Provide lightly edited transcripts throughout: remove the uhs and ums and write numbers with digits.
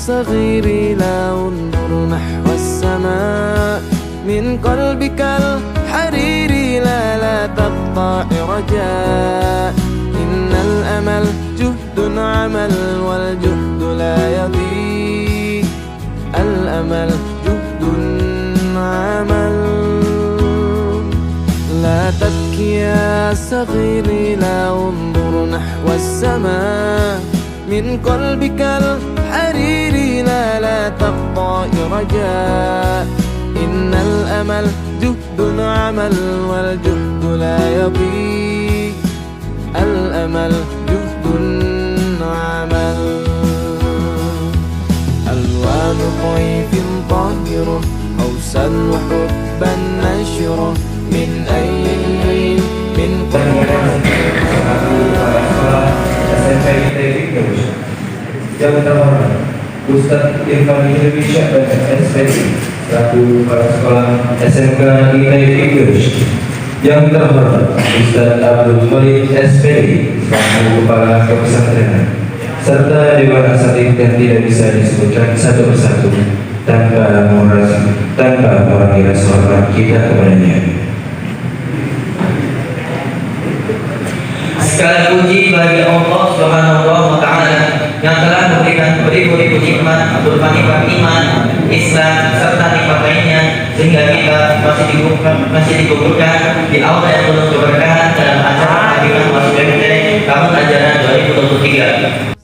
صغير لا انظر نحو السماء، من قلبك الحرير لا تقطع رجاء. إن الأمل جهد عمل والجهد لا يضيع، الأمل جهد عمل. لا تبكي يا صغيري لا انظر نحو السماء، من قلبك الحرير لا تقطع رجاء. إن الأمل جهد عمل والجهد لا يضيع، الأمل جهد عمل. ألوان طيف طاهر عوسا وحبا نشرا، من أي من yang terhormat Ustadz Irfan Indonesia dan SPI selaku kepala sekolah SMK Nilai English. Yang terhormat Ustadz Abdul Malik SPI selaku kepala kepesantrenan, serta Dewan Asatidz yang tidak bisa disebutkan satu persatu tanpa mengurangi rasa hormat kita kepadanya. Segala puji bagi Allah Subhanahu wa Ta'ala yang telah memberikan beribu-ribu nikmat berupa nikmat iman, Islam serta nikmat lainnya, sehingga kita masih dikumpulkan di aula yang penuh keberkahan dalam acara Hakikat Masuk tahun ajaran 2023.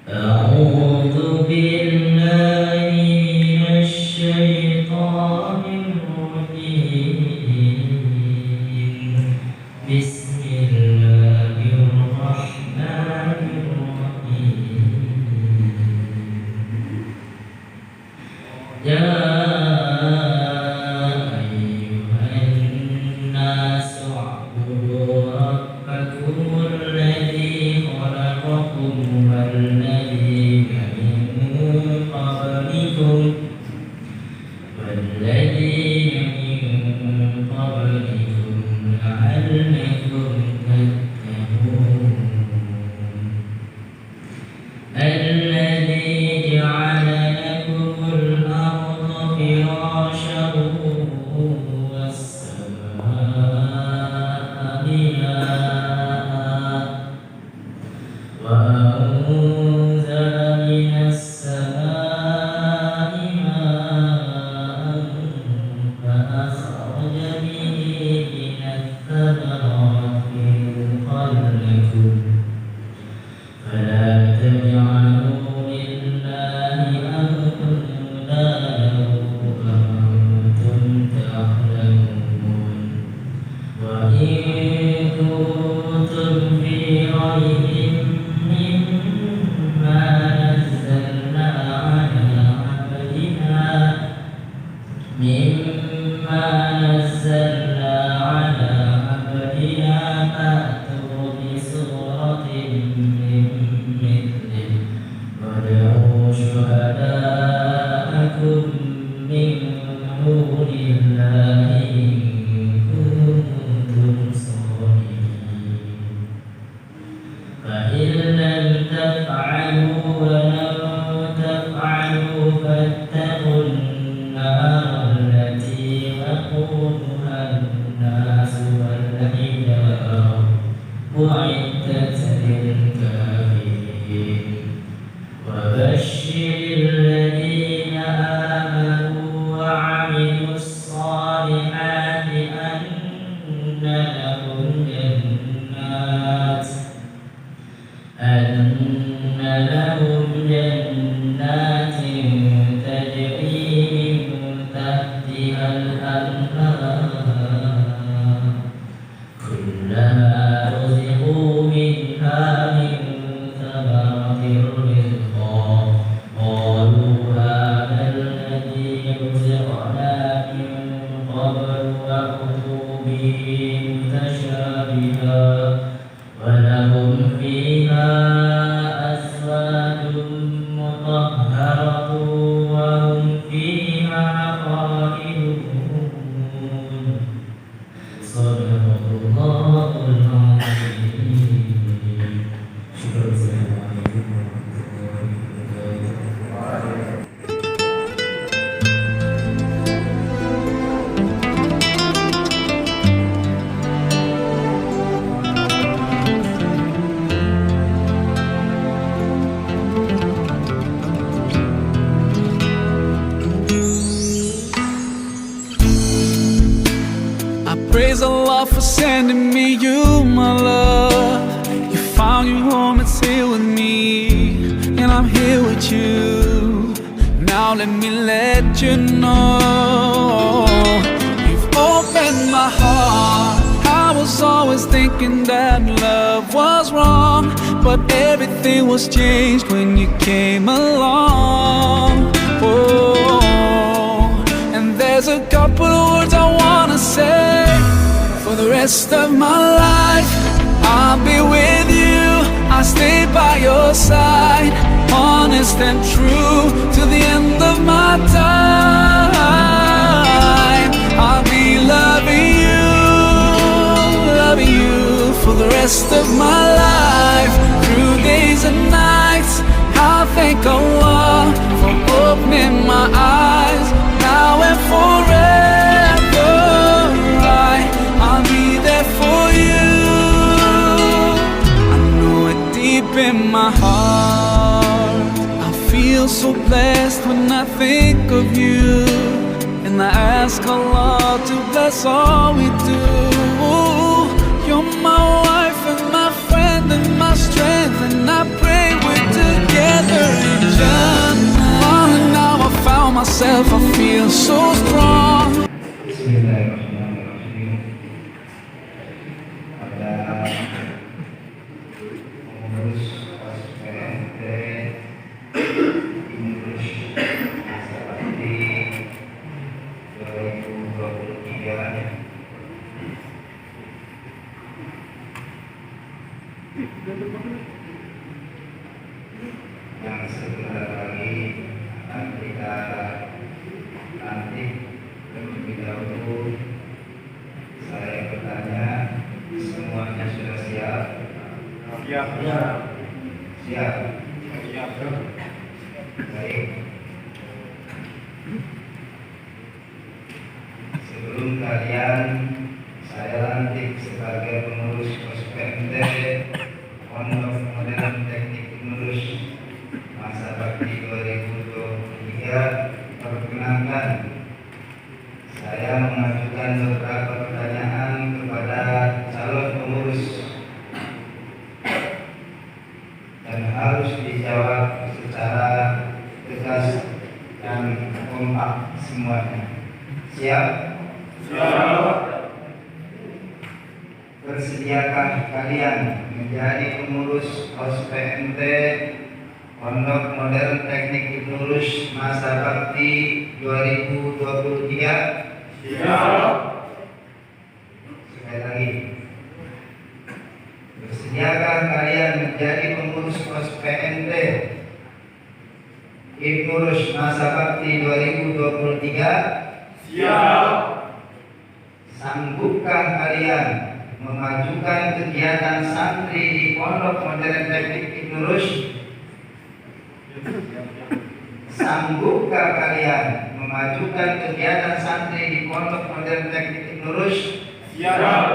أعوذ بالله من الشيطان الرجيم. بسم الله الرحمن الرحيم. يا أيها الناس اعبدوا ربكم الذي خلقكم والذين من قبلكم لعلكم تتقون. الذي جعل لكم الأرض فراشا والسماء بناء وأنزل من السماء ماء فأخرج به من الثمرات رزقا لكم فلا تجعلوا لله أندادا وأنتم تعلمون. وإن كنتم في ريب مما نزلنا على عبدنا فأتوا بسورة من مثله وادعوا شهداءكم من دون الله إن كنتم صادقين. فإن لم تفعلوا ولن تفعلوا فاتقوا النار التي وقودها الناس والحجارة أعدت للكافرين. وبشر الذين آمنوا وعملوا الصالحات أن لهم جنات تجري من تحتها الأنهار كلما رزقوا منها من ثمرة رزقا قالوا هذا الذي رزقنا من قبل وأتوا به متشابها ولهم فيها أزواج مطهرة وهم فيها خالدون. Sadaqallahul Azim. Syukur. Assalamualaikum warahmatullahi wabarakatuh. Praise Allah for sending me you, my love. You found your home, it's here with me, and I'm here with you. Now let me let you know, you've opened my heart. I was always thinking that love was wrong, but everything was changed when you came along. Oh, and there's a couple of words I wanna say. For the rest of my life, I'll be with you. I'll stay by your side, honest and true, to the end of my time. I'll be loving you for the rest of my life. Through days and nights, I'll thank Allah for opening my eyes. Now and forever, I'll be there for you. I know it deep in my heart. I feel so blessed when I think of you, and I ask Allah to bless all we do. You're my wife and my friend and my strength, and I pray we're together in Jannah. Now I found myself, I feel so strong. Bismillahirrahmanirrahim. Pada pengurus PNT English seperti 2023 yang sebentar lagi akan kita nanti. Terlebih dahulu saya bertanya, semuanya sudah siap? Siap. Siap. Baik. Sebelum kalian saya lantik sebagai pengurus POSPMD Pondok Modern Teknik Pengurus masa bakti 2023, perkenankan saya mengajukan beberapa pertanyaan kepada calon pengurus dan harus dijawab secara tegas dan kompak semuanya. Siap? Siap. Bersediakah kalian menjadi pengurus POSPMD Pondok Modern Teknik Pengurus masa bakti 2023? Siap. Sekali lagi, bersediakah kalian menjadi pengurus POSPMD Pengurus masa bakti 2023? Siap. Sanggupkah kalian memajukan kegiatan santri di Pondok Modern Teknik Pengurus? Sanggupkah kalian memajukan kegiatan santri di Pondok Modern Teknik Nurus? Siap.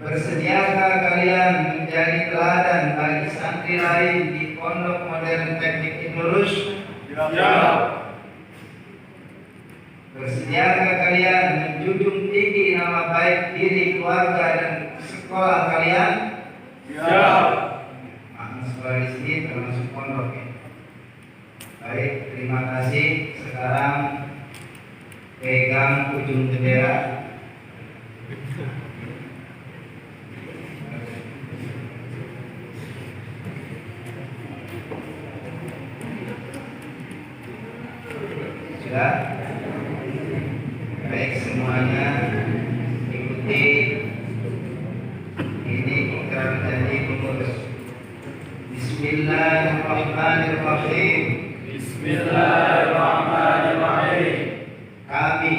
Bersediakah kalian menjadi teladan bagi santri lain di Pondok Modern Teknik Nurus? Siap. Bersediakah kalian menjunjung tinggi nama baik diri, keluarga, dan sekolah kalian? Siap. Makna sekolah di sini termasuk pondok ya. Baik, terima kasih. Sekarang pegang ujung bendera. Sudah? Baik semuanya, ikuti. Ini ikrar janji pengurus. Bismillahirrahmanirrahim. Bismillahirrahmanirrahim. Kami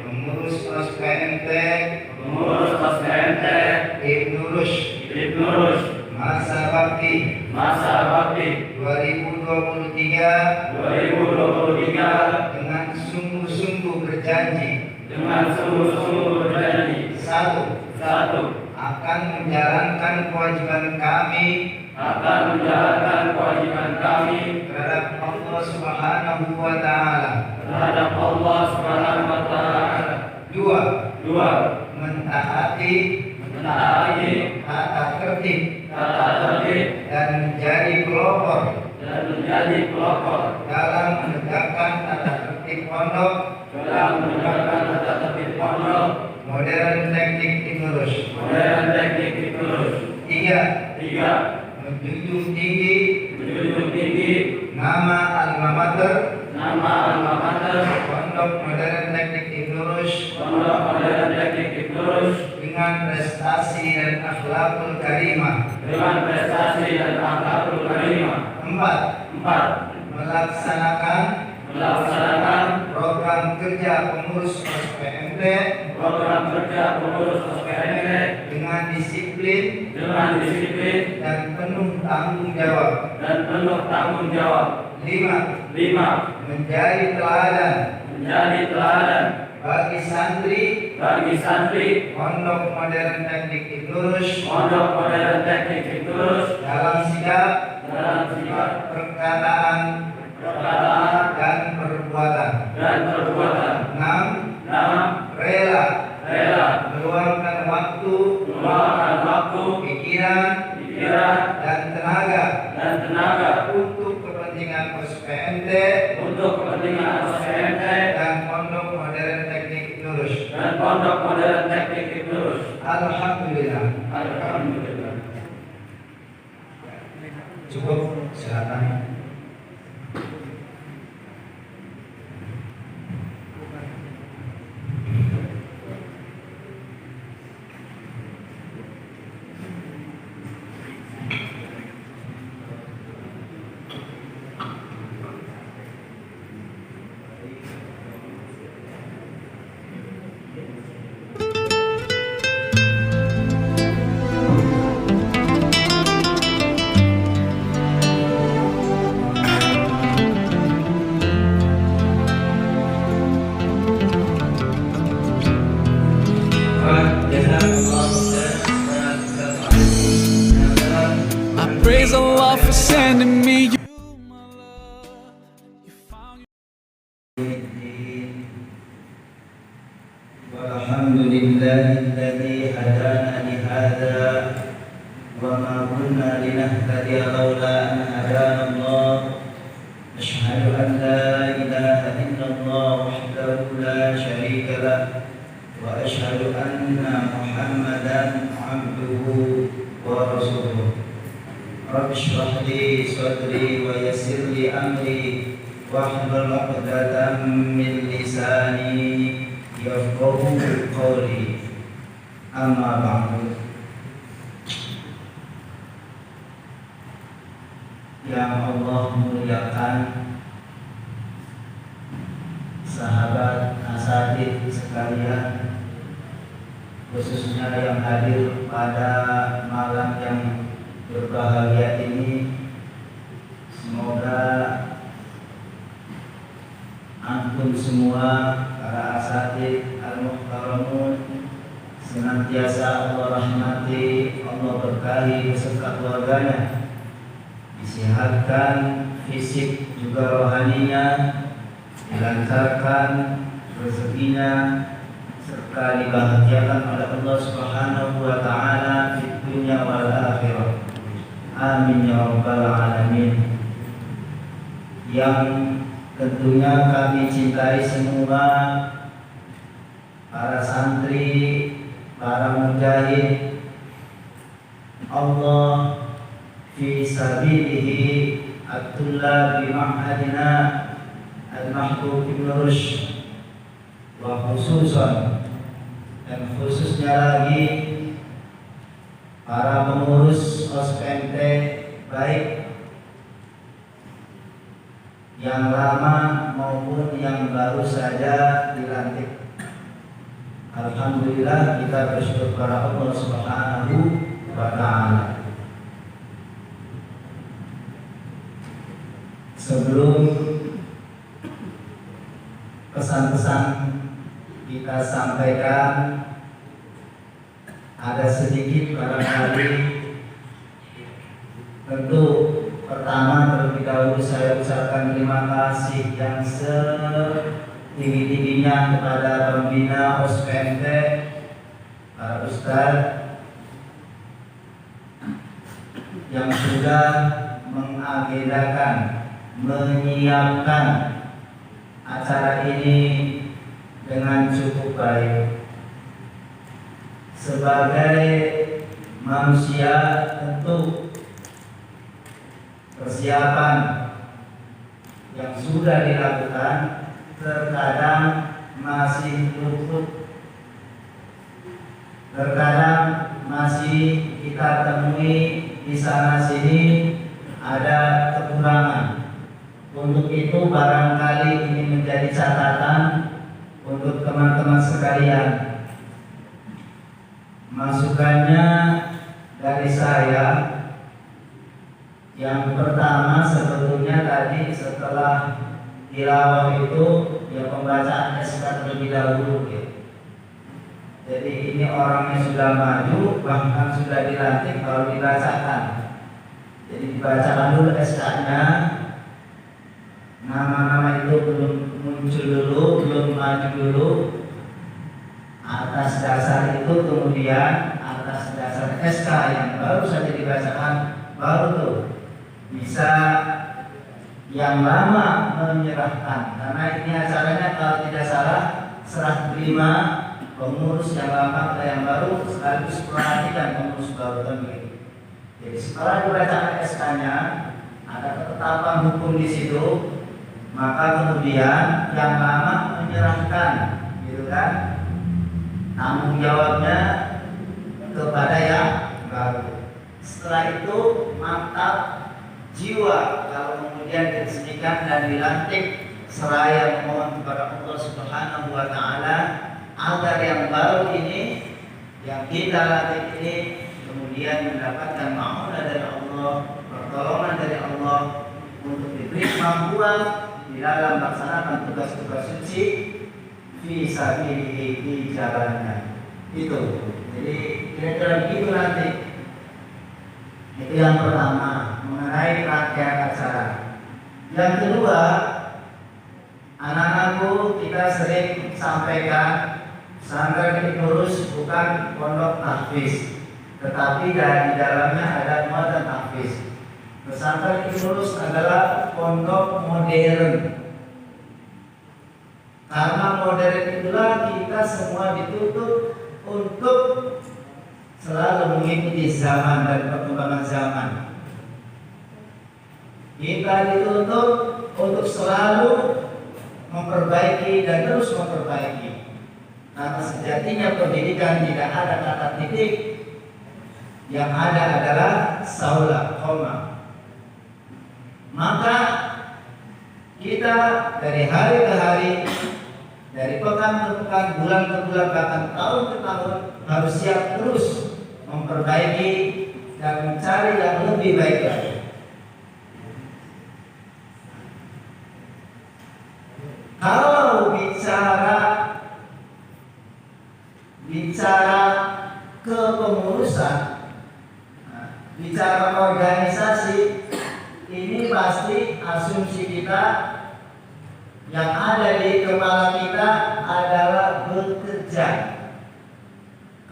pengurus sungguh-sungguh berjanji. Satu, akan menjalankan kewajiban kami terhadap Allah Subhanahu wa Ta'ala. Dua, mentaati tata tertib dan menjadi pelopor dalam menegakkan tata tertib pondok modern teknik Ibnurus. Tiga, menjunjung tinggi nama alma mater Pondok Modern Teknik Ibnurus dengan prestasi dan akhlakul karimah. Empat, melaksanakan program kerja pengurus PMT dengan disiplin dan penuh tanggung jawab. Lima, menjadi teladan bagi santri Pondok Modern Teknik Ibnurus dalam sikap, perkataan dan perbuatan. 6, rela meluangkan waktu, pikiran dan tenaga untuk kepentingan PMT dan Pondok Modern Teknik Ibnurus. Alhamdulillah. Cukup, silakan. Praise Allah for sending me you, my love. You found Walhamdulillahilladzi hadana li hadza wa ma kunna linahtadiya laula an hadana Allah. Asyhadu an la ilaha illallah wahdahu la syarika lah wa asyhadu anna Muhammadan abduhu wa rasuluh. Rabbi shrah li sadri wa yassir li amri wahlul 'uqdatam min lisani yafqahu qawli. Amma ba'du. Yang Allah muliakan, sahabat asatidz sekalian, khususnya yang hadir pada malam yang berbahagia ini, semoga antum semua para asatidz al-muhtaramun senantiasa Allah rahmati, Allah berkahi beserta keluarganya, disehatkan fisik juga rohaninya, dilancarkan rezekinya, serta dibahagiakan oleh Allah Subhanahu wa Ta'ala di dunia wal akhirah. Amin ya rabbal alamin. Yang tentunya kami cintai semua, para santri, para mujahid Allah fi sabilihi at-tullab bi ma'hadina al-mahbub Ibnurus, wa khususan dan khususnya lagi para pengurus OSPMT, baik yang lama maupun yang baru saja dilantik. Alhamdulillah, kita bersyukur kepada Allah Subhanahu wa Ta'ala. Sebelum pesan-pesan kita kita sampaikan ada sedikit barangkali. Tentu pertama terlebih dahulu saya ucapkan terima kasih yang setinggi-tingginya kepada pembina OSPMT, para ustadz yang sudah mengagendakan, menyiapkan acara ini dengan cukup baik. Sebagai manusia tentu persiapan yang sudah dilakukan terkadang masih luput, terkadang masih kita temui di sana sini ada kekurangan. Untuk itu barangkali ini menjadi catatan untuk teman-teman sekalian. Masukannya dari saya, yang pertama sebetulnya tadi setelah tilawah itu ya pembacaan SK terlebih dahulu ya. Jadi ini orangnya sudah maju, bahkan sudah dilantik baru dibacakan. Jadi dibacakan dulu SK-nya, nama-nama itu belum muncul dulu, belum maju dulu. Atas dasar itu kemudian atas dasar SK yang baru saja dibacakan, baru tuh bisa yang lama menyerahkan. Karena ini acaranya kalau tidak salah serah terima pengurus yang lama ke yang baru sekaligus pelantikan pengurus baru kan begitu. Jadi setelah dibacakan SK-nya ada ketetapan hukum di situ, maka kemudian yang lama menyerahkan, gitu kan? Tanggung jawabnya kepada yang baru. Setelah itu mantap jiwa kalau kemudian diresmikan dan dilantik, seraya memohon kepada Allah Subhanahu wa taala agar yang baru ini yang kita lantik ini kemudian mendapatkan ma'unah dari Allah, pertolongan dari Allah untuk diberi kemampuan di dalam melaksanakan tugas-tugas suci fisabilillah di jalannya. Itu. Jadi kira-kira begitu nanti. Itu yang pertama mengenai rangkaian acara. Yang kedua, anak-anakku kita sering sampaikan pesantren ini lurus bukan pondok tahfiz, tetapi di dalamnya ada muatan tahfiz. Pesantren ini lurus adalah pondok modern. Karena modern itulah kita semua dituntut untuk selalu mengikuti zaman dan perkembangan zaman. Kita dituntut untuk selalu memperbaiki dan terus memperbaiki. Karena sejatinya pendidikan tidak ada kata titik, yang ada adalah saulah koma. Maka kita dari hari ke hari, dari pekan ke pekan, bulan ke bulan, bahkan tahun ke tahun harus siap terus memperbaiki dan mencari yang lebih baik lagi. Kalau bicara kepengurusan, bicara organisasi, ini pasti asumsi kita yang ada di kepala kita adalah bekerja.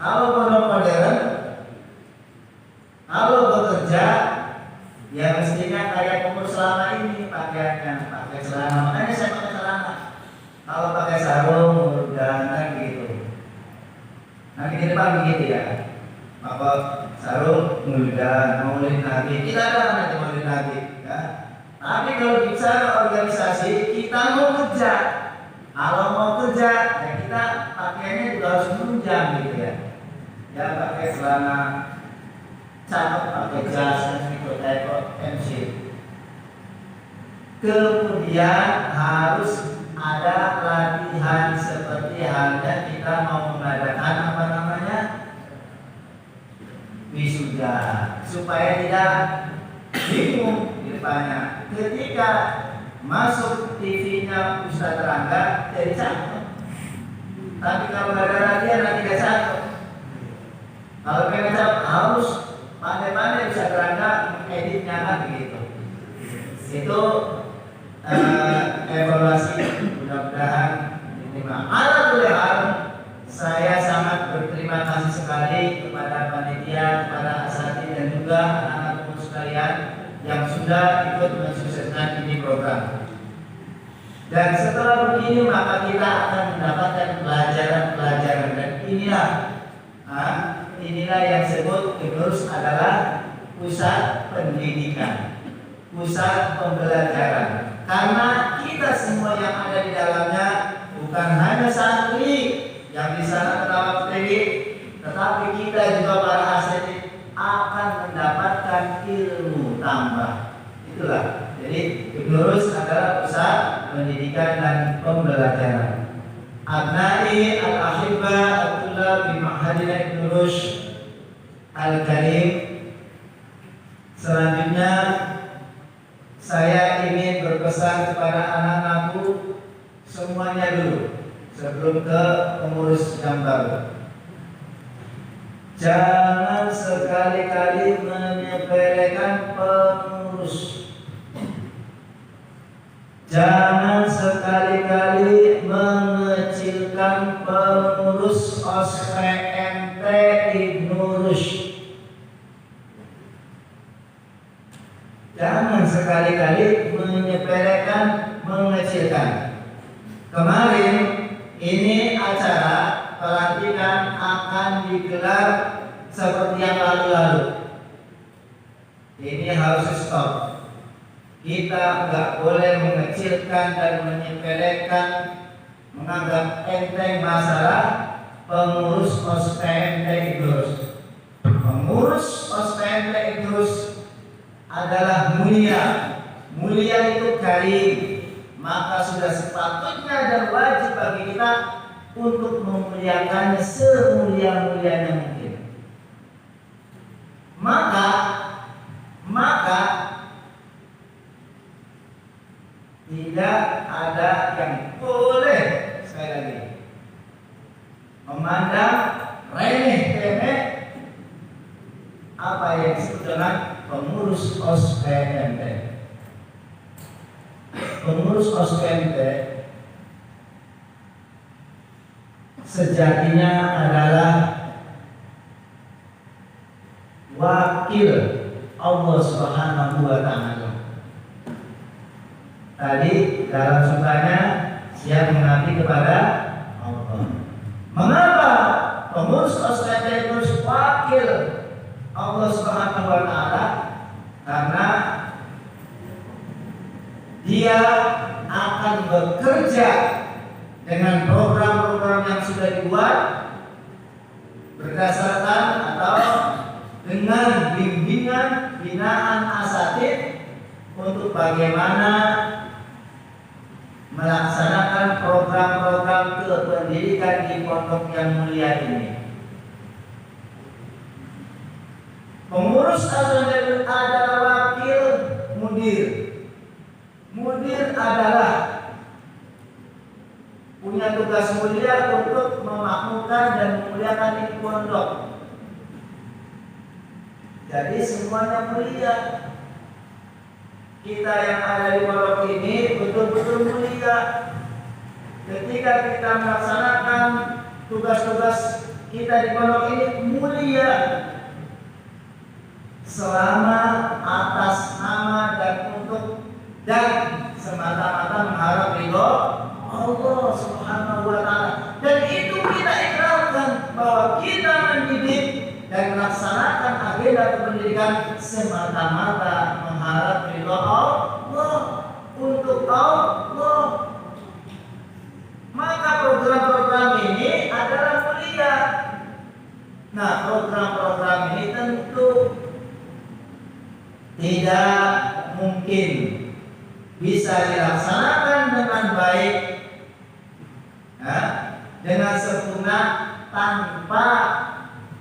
Kalau pondok modern, kalau bekerja, ya mestinya kayak pengurus selama ini pakaiannya pakai celana. Makanya saya pakai celana. Kalau pakai sarung, dan gitu. Nanti ke depan begitu ya. Bapak sarung, mudah maulid Nabi. Kita ada nanti maulid Nabi. Ya. Tapi kalau bicara organisasi, kita mau kerja. Kalau mau kerja, ya kita pakaiannya juga harus menunjang gitu ya. Ya pakai celana cakep, pakai jas, ikut ekor MC. Kemudian harus ada latihan seperti halnya kita mau mengadakan apa namanya wisuda, supaya tidak bingung di depannya. Ketika masuk TV-nya Ustadz Rangga jadi cakep. Tapi kalau nggak ada latihan nanti nggak satu. Kalau pengen harus pandai-pandai bisa berangkat editnya kan begitu. Itu evaluasi mudah-mudahan diterima. Alhamdulillah, saya sangat berterima kasih sekali kepada panitia, kepada asatidz dan juga anak-anak pengurus sekalian yang sudah ikut mensukseskan ini program. Dan setelah begini maka kita akan mendapatkan pelajaran-pelajaran, dan inilah yang disebut pengurus adalah pusat pendidikan, pusat pembelajaran. Karena kita semua yang ada di dalamnya bukan hanya santri yang di sana pertama kali, tetapi kita juga para asatidz akan mendapatkan ilmu tambah. Itulah. Jadi pengurus adalah pusat pendidikan dan pembelajaran. Abnai al-ahibba at-tullab bi ma'hadil Ibn al-Karim. Selanjutnya saya ingin berpesan kepada anak-anakku semuanya dulu sebelum ke pengurus yang baru. Jangan sekali-kali menyepelekan pengurus. Jangan sekali-kali mengecilkan pengurus OSPMT Ibnu Rushd. Jangan sekali-kali menyepelekan, mengecilkan. Kemarin ini acara pelantikan akan digelar seperti yang lalu-lalu. Ini harus stop. Kita nggak boleh mengecilkan dan menyepelekan, menganggap enteng masalah pengurus OSPMT Ibnu Rushd. Pengurus OSPMT Ibnu Rushd adalah mulia. Mulia itu karim. Maka sudah sepatutnya dan wajib bagi kita untuk memuliakannya semulia-mulianya mungkin. Maka tidak ada yang boleh, sekali lagi, memandang remeh-temeh apa yang disebut dengan pengurus OSPMT. Pengurus OSPMT sejatinya adalah wakil Allah Subhanahu wa Ta'ala. Tadi dalam surahnya siap mengabdi kepada Allah. Mengapa pengurus OSPMT itu wakil Allah Subhanahu wa Ta'ala? Karena dia akan bekerja dengan program-program yang sudah dibuat berdasarkan atau dengan bimbingan binaan asatidz untuk bagaimana melaksanakan program-program kependidikan di pondok yang mulia ini. Pengurus asatidz adalah wakil mudir. Mudir adalah punya tugas mulia untuk memakmurkan dan memuliakan di pondok. Jadi semuanya mulia. Kita yang ada di pondok ini betul-betul mulia. Ketika kita melaksanakan tugas-tugas kita di pondok ini mulia, selama atas nama dan untuk dan semata-mata mengharap ridho Allah Subhanahu wa Ta'ala. Dan itu kita ikrarkan bahwa kita mendidik dan melaksanakan agenda pendidikan semata-mata mengharap ridho Allah, untuk Allah. Maka program-program ini adalah mulia. Nah, program-program ini tentu tidak mungkin bisa dilaksanakan dengan baik, dengan sempurna tanpa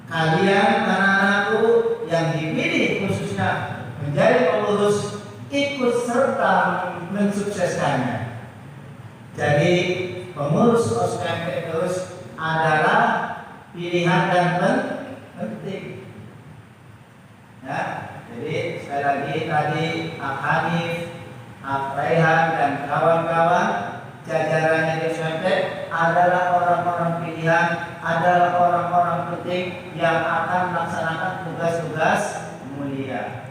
kalian anak-anakku yang dipilih khususnya menjadi pengurus ikut serta mensukseskannya. Jadi pengurus OSPMT terus adalah pilihan dan penting. Ya, jadi sekali lagi tadi Ak Hanif, Ak Raihan dan kawan-kawan jajarannya di SMP adalah orang-orang pilihan, adalah orang-orang penting yang akan melaksanakan tugas-tugas mulia.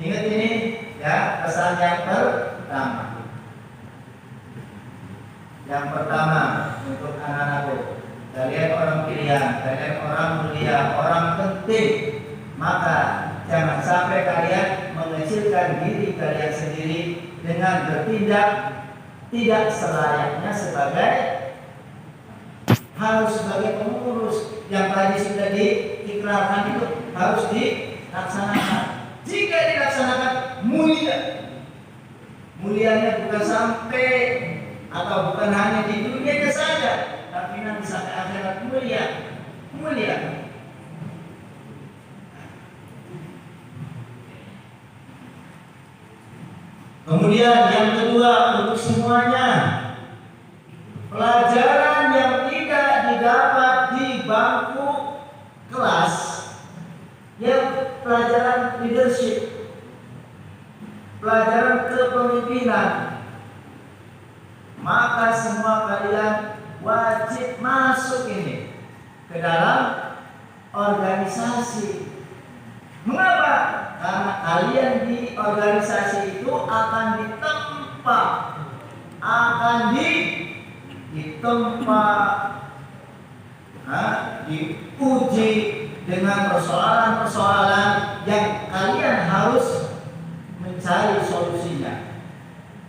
Ingat ini ya, pesan yang pertama. Yang pertama untuk anak-anakku, kalian orang pilihan, kalian orang mulia, orang penting. Maka jangan sampai kalian mengecilkan diri kalian sendiri dengan bertindak tidak selayaknya harus sebagai pengurus yang tadi sudah diikrarkan itu harus dilaksanakan. Jika dilaksanakan mulia, mulianya bukan sampai atau bukan hanya di dunia saja, tapi nanti sampai akhirat mulia. Kemudian yang kedua untuk semuanya, pelajaran yang tidak didapat di bangku kelas, ya pelajaran leadership, pelajaran kepemimpinan, maka semua kalian wajib masuk ini ke dalam organisasi. Mengapa? Karena kalian di organisasi itu akan ditempa, diuji dengan persoalan-persoalan yang kalian harus mencari solusinya.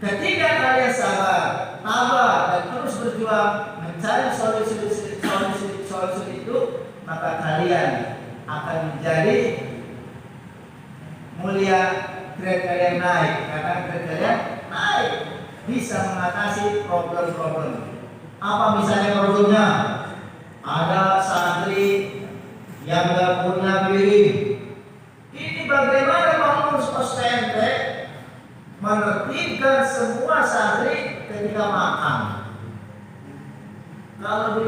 Ketika kalian sabar, tabah dan terus berjuang mencari solusi itu, maka kalian akan menjadi mulia, grade kalian naik. Karena grade kalian naik, bisa mengatasi problem-problem. Apa misalnya problemnya? Ada santri yang gak punya piring. Ini bagaimana pengurus SMP menertibkan semua santri ketika makan? Kalau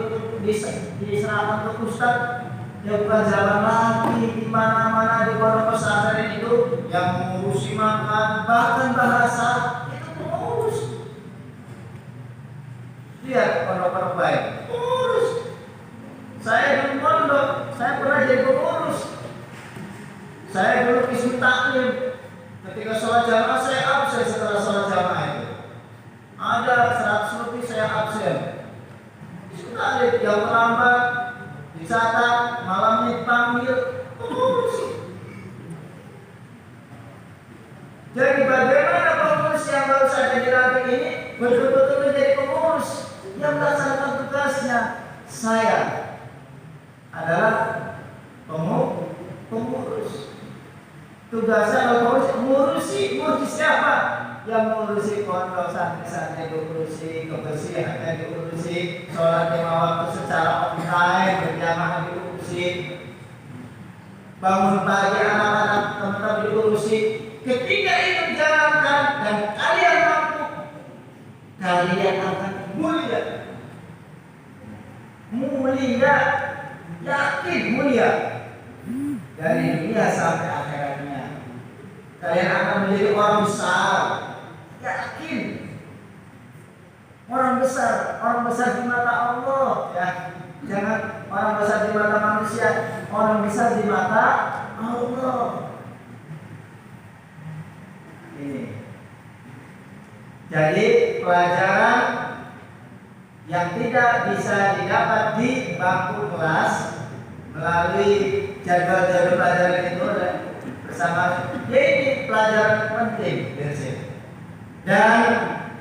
diserahkan ke ustaz, ya bukan jalan lagi di mana-mana di pondok pesantren itu yang mengurusi makan, bahkan bahasa itu pengurus. Lihat pondok baik, pengurus. Saya dulu pondok, saya pernah jadi pengurus. Saya dulu ismu taklim. Ketika sholat jamaah saya absen setelah sholat jamaah itu. Ada 100 lebih saya absen. Ismu taklim yang terlambat dicatat, malamnya dipanggil, pengurus. Jadi bagaimana pengurus yang baru saja dilantik ini betul-betul menjadi pengurus yang melaksanakan tugasnya? Saya adalah pengurus. Tugasnya mengurusi siapa? Yang mengurusi pondok santri-santri, diurusi kebersihannya, diurusi sholat lima waktu secara on time, berjamaah diurusi, bangun pagi anak-anak teman-teman diurusi. Ketika itu dijalankan dan kalian mampu, kalian akan mulia, yakin mulia dari dunia sampai akhiratnya. Kalian akan menjadi orang besar, yakin. Orang besar di mata Allah, ya. Jangan orang besar di mata manusia, orang besar di mata Allah. Ini. Jadi pelajaran yang tidak bisa didapat di bangku kelas melalui jadwal-jadwal pelajaran itu bersama, ini pelajaran penting. Dan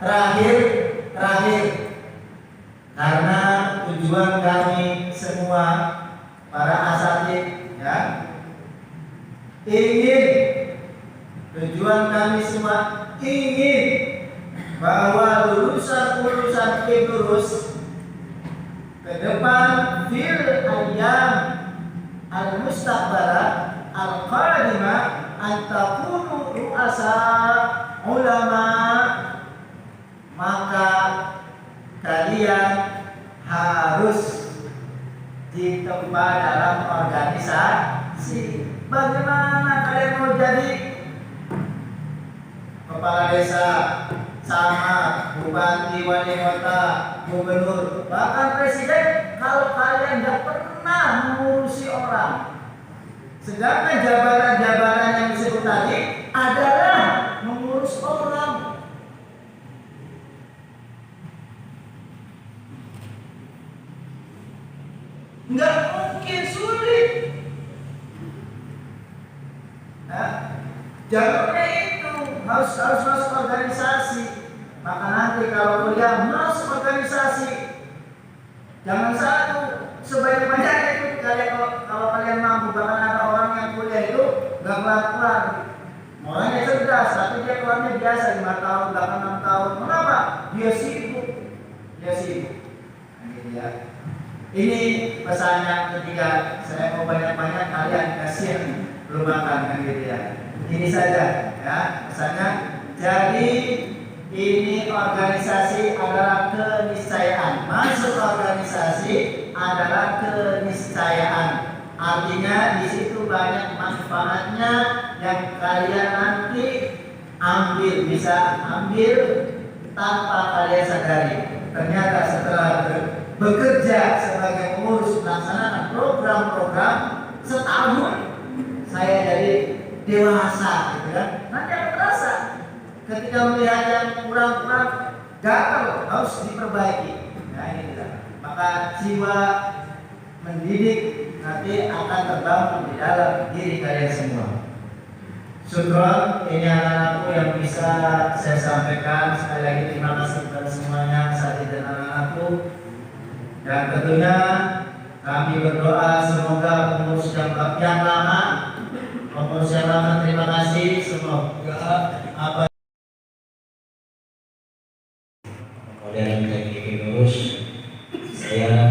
terakhir karena tujuan kami semua para asatid, ya, tujuan kami semua ingin bahwa lulusan Idrus ke depan fil ayyam al-mustaqbalah al-qadimah antakunu ru'asa ulama, maka kalian harus berjumpa dalam organisasi. Bagaimana kalian mau jadi kepala desa, camat, bupati, wali kota, gubernur, bahkan presiden kalau kalian nggak pernah mengurusi orang? Sedangkan jabatan-jabatan yang disebut tadi adalah mengurus orang. Nggak mungkin sulit. Jalurnya itu harus masuk organisasi. Maka nanti kalau kuliah masuk organisasi, jangan satu, sebanyak-banyaknya itu. Kalau kalian mampu, bahkan ada orang yang kuliah itu nggak keluar. Orangnya cerdas, tapi dia keluarnya biasa 5 tahun, bahkan 6 tahun. Kenapa? Dia sibuk. Nah, gitu ya. Ini pesannya ketika saya mau banyak-banyak, kalian kasihan belum makan, kan gitu ya. Ini saja ya pesannya. Jadi ini organisasi adalah keniscayaan. Masuk organisasi adalah keniscayaan. Artinya di situ banyak manfaatnya yang kalian nanti bisa ambil tanpa kalian sadari. Ternyata setelah bekerja sebagai pengurus melaksanakan program-program setahun, saya jadi dewasa, gitu kan? Nanti akan terasa ketika melihat yang kurang-kurang gagal harus diperbaiki. Nah ini kita. Maka jiwa mendidik nanti akan terbangun di dalam diri kalian semua. Syukron, ini anak-anakku yang bisa saya sampaikan. Sekali lagi terima kasih kepada semuanya, Sadi dan anak-anakku. Dan tentunya kami berdoa semoga pengurus yang lama, terima kasih. Semoga apa Modern teknik pengurus, saya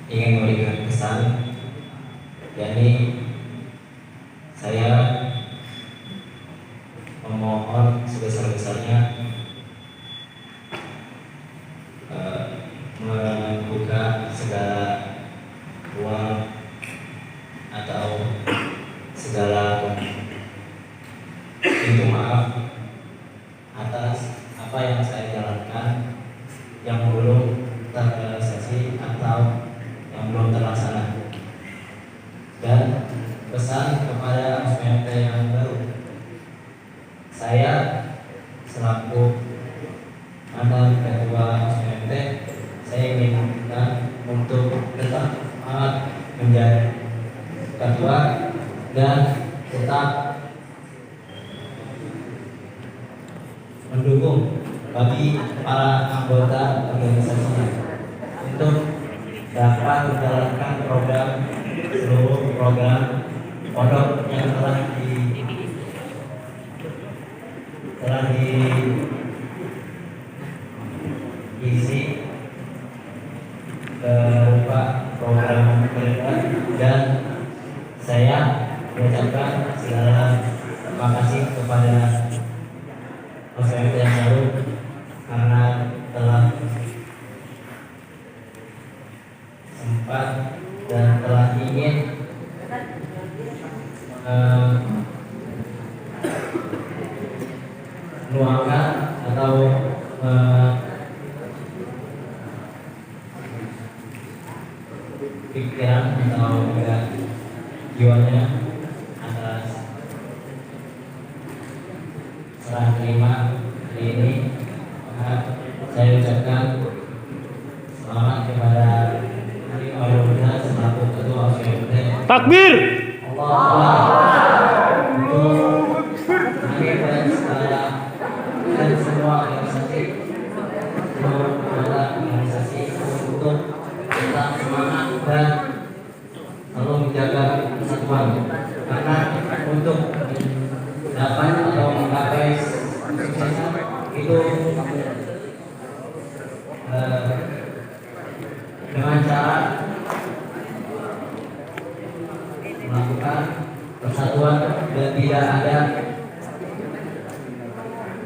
ingin memberikan pesan, yakni saya memohon sebesar-besarnya membuka segala ruang atau segala pintu maaf atas apa yang saya jalankan yang belum terrealisasi atau yang belum terlaksana. Dan pesan kepada SPMT yang baru, saya selaku mantan ketua SPMT, saya inginkan untuk tetap semangat menjadi ketua dan tetap mendukung bagi para anggota organisasinya untuk dapat menjalankan seluruh program pondok yang telah diisi berupa program kerja, dan saya mengucapkan segala terima kasih kepada SPMT yang baru karena telah sempat dan telah ingin meluangkan atau pikiran atau jiwanya atas serah terima hari ini. Maka saya ucapkan selamat kepada Hari Maulana selaku ketua SPMT. Takbir. Untuk akhir dan semua organisasi, seluruh anggota organisasi untuk tetap semangat dan selalu menjaga persatuan, karena untuk dapat atau menggapai kesuksesan itu dengan cara melakukan persatuan dan tidak ada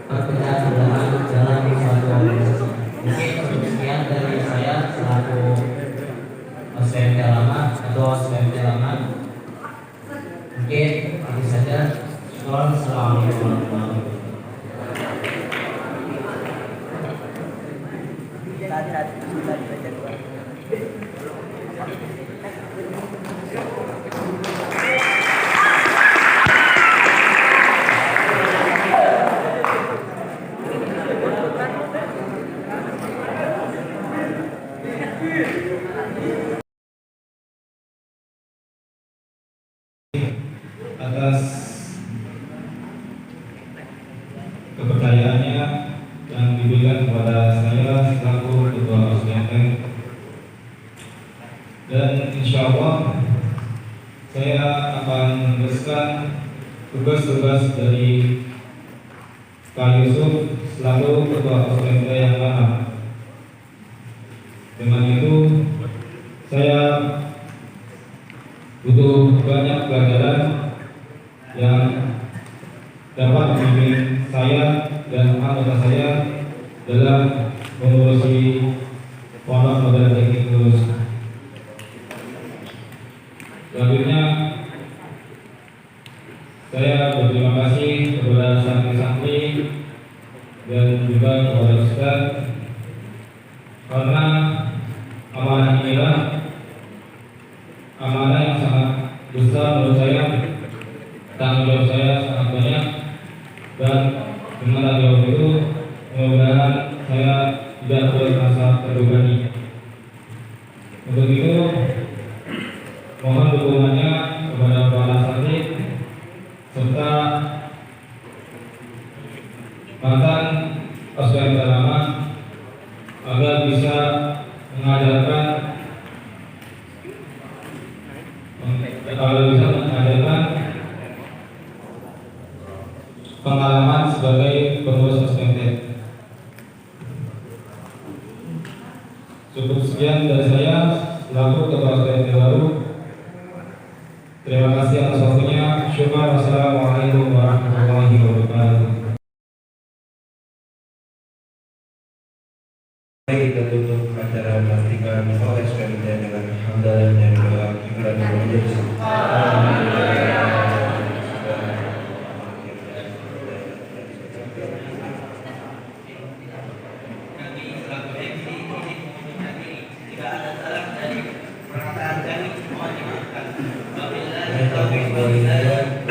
perpecahan belahan dalam suatu organisasi. Mungkin sekian dari saya selaku atas kepercayaannya yang diberikan kepada saya selaku Ketua OSBMN, dan insya Allah saya akan meneruskan tugas-tugas dari Pak Yusuf selaku Ketua OSBMN yang lama. Dengan itu saya butuh banyak pelajaran yang dapat membimbing saya dan anggota saya dalam mengurusi Pondok Modern Teknik Lulus. Selanjutnya saya berterima kasih kepada santri-santri dan juga kepada Ustaz, karena amanah inilah amanah yang sangat besar menurut saya. Tanggung jawab saya sangat banyak, dan dengan tanggung jawab itu mudah-mudahan saya tidak merasa terbebani. Untuk itu mohon dukungannya kepada para santri serta mantan OSBMN lama agar bisa mengajarkan pengalaman sebagai pengurus OSBMN. Cukup sekian dari saya selaku Ketua OSBMN baru. Terima kasih atas waktunya. Syukur. Wassalamualaikum warahmatullahi wabarakatuh. Kita tutup acara pelantikan OSBMN dengan hamdalah dan doa kiblat majelis.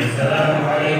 Assalamualaikum